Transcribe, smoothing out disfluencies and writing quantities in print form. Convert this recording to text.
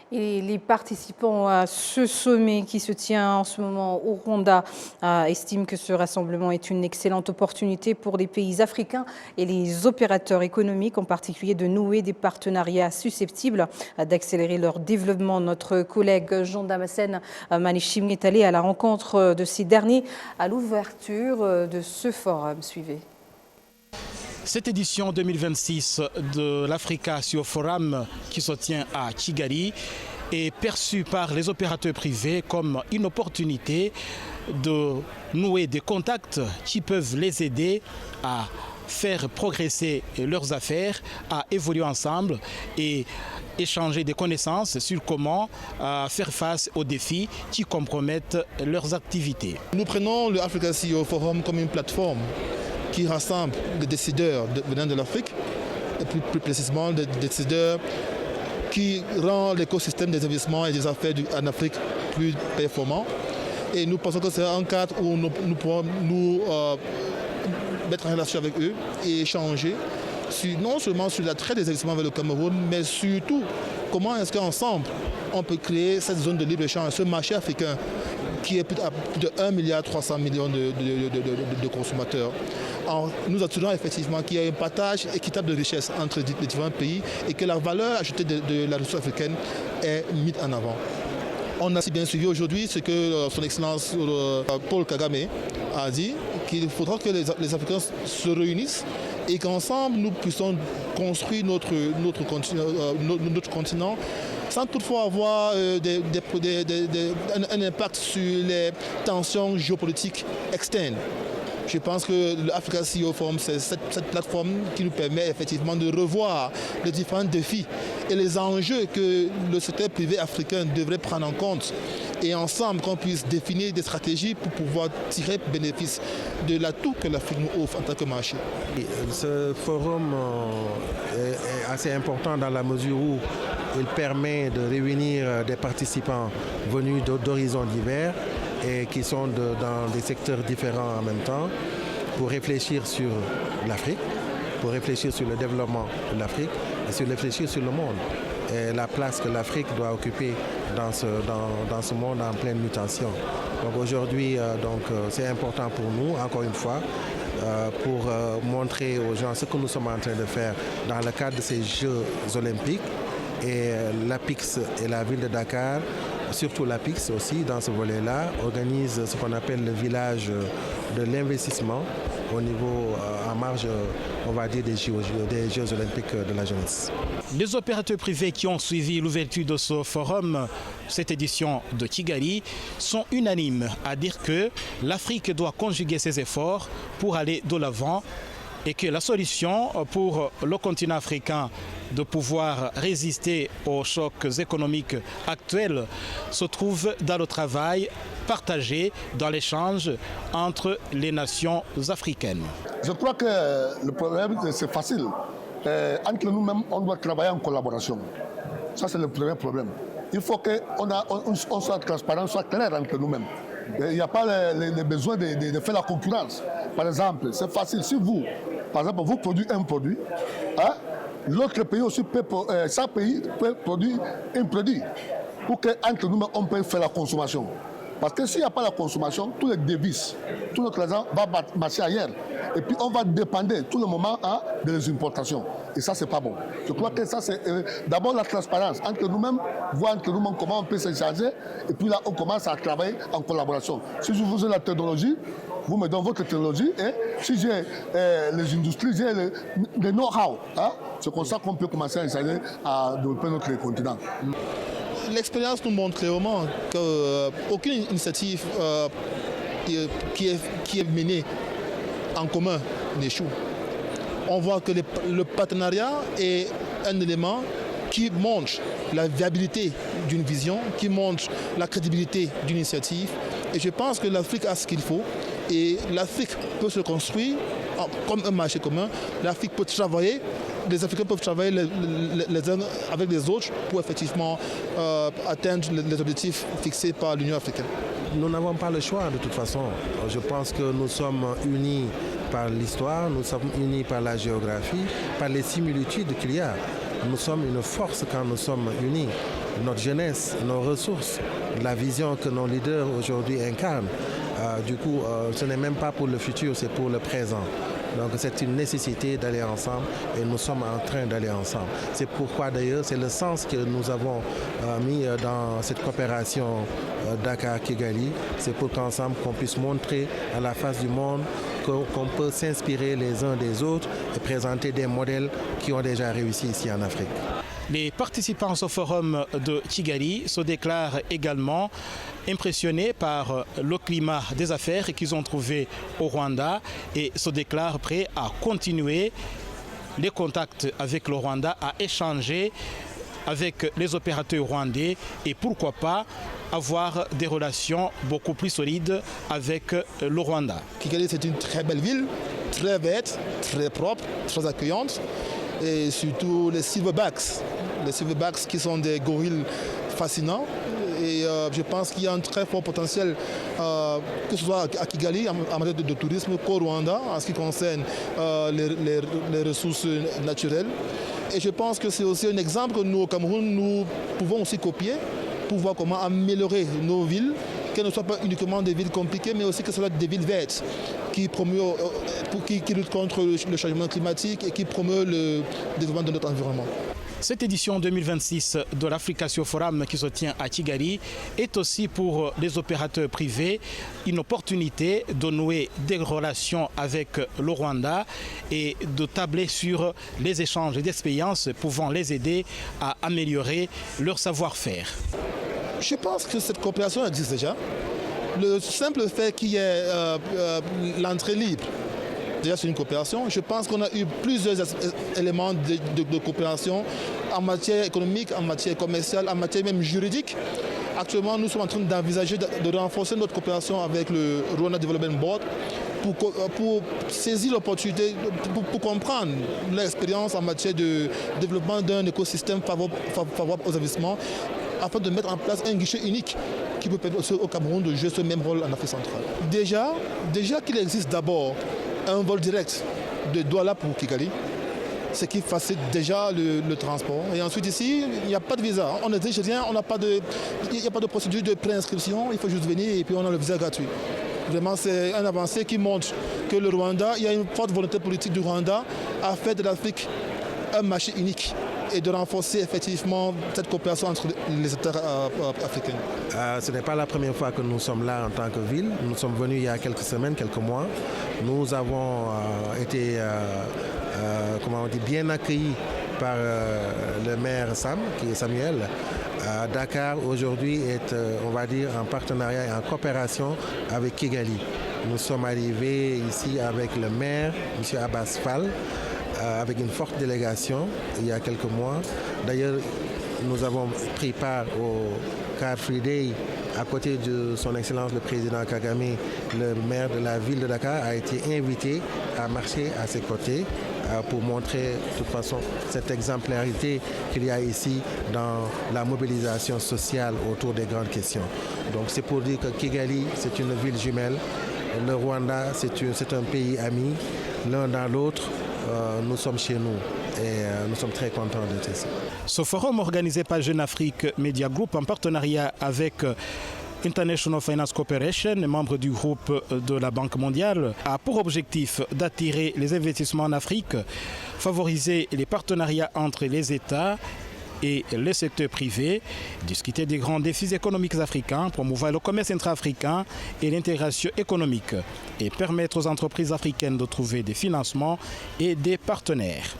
Et les participants à ce sommet qui se tient en ce moment au Rwanda estiment que ce rassemblement est une excellente opportunité pour les pays africains et les opérateurs économiques, en particulier de nouer des partenariats susceptibles d'accélérer leur développement. Notre collègue Jean Damascène Manishim est allé à la rencontre de ces derniers à l'ouverture de ce forum. Suivez. Cette édition 2026 de l'Africa Sio Forum qui se tient à Kigali est perçue par les opérateurs privés comme une opportunité de nouer des contacts qui peuvent les aider à faire progresser leurs affaires, à évoluer ensemble et échanger des connaissances sur comment faire face aux défis qui compromettent leurs activités. Nous prenons le Africa CEO Forum comme une plateforme qui rassemble des décideurs venant de l'Afrique, et plus précisément des décideurs qui rendent l'écosystème des investissements et des affaires en Afrique plus performant. Et nous pensons que c'est un cadre où nous pourrons nous mettre en relation avec eux et échanger non seulement sur l'attrait des investissements vers le Cameroun, mais surtout comment est-ce qu'ensemble on peut créer cette zone de libre-échange, ce marché africain qui est à plus de 1,3 milliard de consommateurs. Nous attirons effectivement qu'il y ait un partage équitable de richesses entre les différents pays et que la valeur ajoutée de la ressource africaine est mise en avant. On a si bien suivi aujourd'hui ce que son Excellence Paul Kagame a dit, qu'il faudra que les Africains se réunissent et qu'ensemble nous puissions construire notre continent sans toutefois avoir un impact sur les tensions géopolitiques externes. Je pense que l'Africa CEO Forum, c'est cette plateforme qui nous permet effectivement de revoir les différents défis et les enjeux que le secteur privé africain devrait prendre en compte et ensemble qu'on puisse définir des stratégies pour pouvoir tirer bénéfice de l'atout que l'Afrique nous offre en tant que marché. Ce forum est assez important dans la mesure où il permet de réunir des participants venus d'horizons divers et qui sont dans des secteurs différents en même temps pour réfléchir sur l'Afrique, pour réfléchir sur le développement de l'Afrique et sur réfléchir sur le monde et la place que l'Afrique doit occuper dans ce monde en pleine mutation. Donc aujourd'hui, c'est important pour nous, encore une fois, pour montrer aux gens ce que nous sommes en train de faire dans le cadre de ces Jeux olympiques. Et l'APIX et la ville de Dakar, surtout l'APIX aussi dans ce volet-là, organise ce qu'on appelle le village de l'investissement au niveau, en marge, on va dire, des Jeux olympiques de la jeunesse. Les opérateurs privés qui ont suivi l'ouverture de ce forum, cette édition de Kigali, sont unanimes à dire que l'Afrique doit conjuguer ses efforts pour aller de l'avant et que la solution pour le continent africain de pouvoir résister aux chocs économiques actuels se trouve dans le travail partagé, dans l'échange entre les nations africaines. Je crois que le problème, c'est facile. Entre nous-mêmes, on doit travailler en collaboration. Ça, c'est le premier problème. Il faut qu'on soit transparent, soit clair entre nous-mêmes. Il n'y a pas le besoin de faire la concurrence. Par exemple, c'est facile. Si vous, par exemple, vous produisez un produit, hein, l'autre pays aussi peut, chaque pays peut produire un produit pour qu'entre nous, on puisse faire la consommation. Parce que s'il n'y a pas la consommation, tous les devises, tout notre argent va marcher ailleurs. Et puis on va dépendre tout le moment des importations. Et ça, c'est pas bon. Je crois que ça, c'est d'abord la transparence entre nous-mêmes, voir entre nous-mêmes comment on peut s'échanger. Et puis là, on commence à travailler en collaboration. Si je vous ai la technologie, vous me donnez votre technologie. Et si j'ai les industries, j'ai le know-how. Hein, c'est comme ça qu'on peut commencer à échanger à développer notre continent. L'expérience nous montre clairement qu'aucune initiative qui est menée en commun n'échoue. On voit que le partenariat est un élément qui montre la viabilité d'une vision, qui montre la crédibilité d'une initiative. Et je pense que l'Afrique a ce qu'il faut. Et l'Afrique peut se construire comme un marché commun. L'Afrique peut travailler. Les Africains peuvent travailler les uns avec les autres pour effectivement atteindre les objectifs fixés par l'Union africaine. Nous n'avons pas le choix de toute façon. Je pense que nous sommes unis par l'histoire, nous sommes unis par la géographie, par les similitudes qu'il y a. Nous sommes une force quand nous sommes unis. notre jeunesse, nos ressources, la vision que nos leaders aujourd'hui incarnent. Du coup, ce n'est même pas pour le futur, c'est pour le présent. Donc c'est une nécessité d'aller ensemble et nous sommes en train d'aller ensemble. C'est pourquoi d'ailleurs c'est le sens que nous avons mis dans cette coopération Dakar-Kigali. C'est pour qu'ensemble qu'on puisse montrer à la face du monde qu'on peut s'inspirer les uns des autres et présenter des modèles qui ont déjà réussi ici en Afrique. Les participants au forum de Kigali se déclarent également impressionnés par le climat des affaires qu'ils ont trouvé au Rwanda et se déclarent prêts à continuer les contacts avec le Rwanda, à échanger avec les opérateurs rwandais et pourquoi pas avoir des relations beaucoup plus solides avec le Rwanda. Kigali, c'est une très belle ville, très verte, très propre, très accueillante. Et surtout les silverbacks qui sont des gorilles fascinants. Et je pense qu'il y a un très fort potentiel, que ce soit à Kigali en matière de tourisme, qu'au Rwanda en ce qui concerne les ressources naturelles. Et je pense que c'est aussi un exemple que nous, au Cameroun, nous pouvons aussi copier pour voir comment améliorer nos villes, qu'elles ne soient pas uniquement des villes compliquées, mais aussi que ce soit des villes vertes qui luttent contre le changement climatique et qui promeut le développement de notre environnement. Cette édition 2026 de l'Africa Forum qui se tient à Kigali est aussi pour les opérateurs privés une opportunité de nouer des relations avec le Rwanda et de tabler sur les échanges d'expériences pouvant les aider à améliorer leur savoir-faire. Je pense que cette coopération existe déjà. Le simple fait qu'il y ait l'entrée libre, déjà c'est une coopération. Je pense qu'on a eu plusieurs éléments de coopération en matière économique, en matière commerciale, en matière même juridique. Actuellement, nous sommes en train d'envisager de renforcer notre coopération avec le Rwanda Development Board pour saisir l'opportunité, pour comprendre l'expérience en matière de développement d'un écosystème favorable aux investissements, afin de mettre en place un guichet unique qui peut permettre au Cameroun de jouer ce même rôle en Afrique centrale. Déjà qu'il existe d'abord un vol direct de Douala pour Kigali, ce qui facilite déjà le transport. Et ensuite ici, il n'y a pas de visa. On n'exige rien, il n'y a pas de procédure de préinscription, il faut juste venir et puis on a le visa gratuit. Vraiment, c'est un avancé qui montre que le Rwanda, il y a une forte volonté politique du Rwanda à faire de l'Afrique un marché unique et de renforcer effectivement cette coopération entre les États africains. Ce n'est pas la première fois que nous sommes là en tant que ville. Nous sommes venus il y a quelques semaines, quelques mois. Nous avons été bien accueillis par le maire Sam, qui est Samuel. Dakar aujourd'hui est, on va dire, en partenariat et en coopération avec Kigali. Nous sommes arrivés ici avec le maire, M. Abbas Fall, avec une forte délégation il y a quelques mois. D'ailleurs, nous avons pris part au Car Free Day à côté de son Excellence le Président Kagame. Le maire de la ville de Dakar a été invité à marcher à ses côtés pour montrer de toute façon cette exemplarité qu'il y a ici dans la mobilisation sociale autour des grandes questions. Donc c'est pour dire que Kigali, c'est une ville jumelle. Le Rwanda, c'est un pays ami. L'un dans l'autre, nous sommes chez nous et nous sommes très contents d'être ici. Ce forum organisé par Jeune Afrique Media Group en partenariat avec International Finance Corporation, membre du groupe de la Banque mondiale, a pour objectif d'attirer les investissements en Afrique, favoriser les partenariats entre les États et le secteur privé, discuter des grands défis économiques africains, promouvoir le commerce intra-africain et l'intégration économique et permettre aux entreprises africaines de trouver des financements et des partenaires.